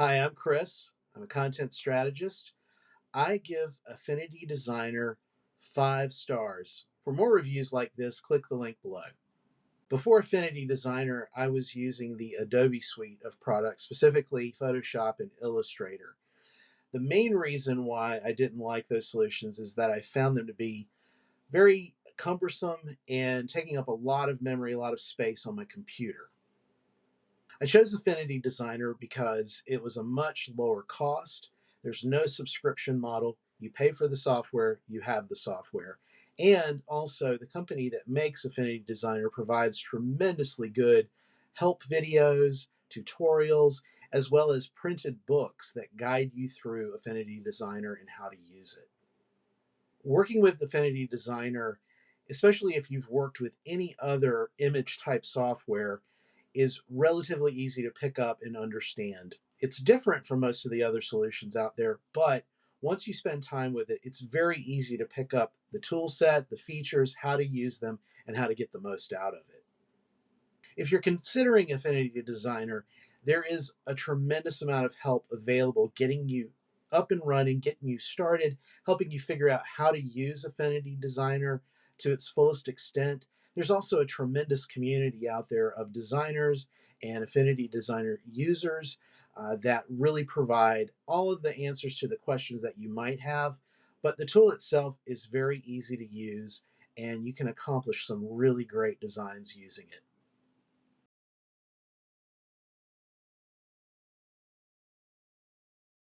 Hi, I'm Chris. I'm a content strategist. I give Affinity Designer 5 stars. For more reviews like this, click the link below. Before Affinity Designer, I was using the Adobe suite of products, specifically Photoshop and Illustrator. The main reason why I didn't like those solutions is that I found them to be very cumbersome and taking up a lot of memory, a lot of space on my computer. I chose Affinity Designer because it was a much lower cost. There's no subscription model. You pay for the software, you have the software. And also, the company that makes Affinity Designer provides tremendously good help videos, tutorials, as well as printed books that guide you through Affinity Designer and how to use it. Working with Affinity Designer, especially if you've worked with any other image type software, is relatively easy to pick up and understand. It's different from most of the other solutions out there, but once you spend time with it, it's very easy to pick up the tool set, the features, how to use them, and how to get the most out of it. If you're considering Affinity Designer, there is a tremendous amount of help available getting you up and running, getting you started, helping you figure out how to use Affinity Designer to its fullest extent. There's also a tremendous community out there of designers and Affinity Designer users that really provide all of the answers to the questions that you might have. But the tool itself is very easy to use, and you can accomplish some really great designs using it.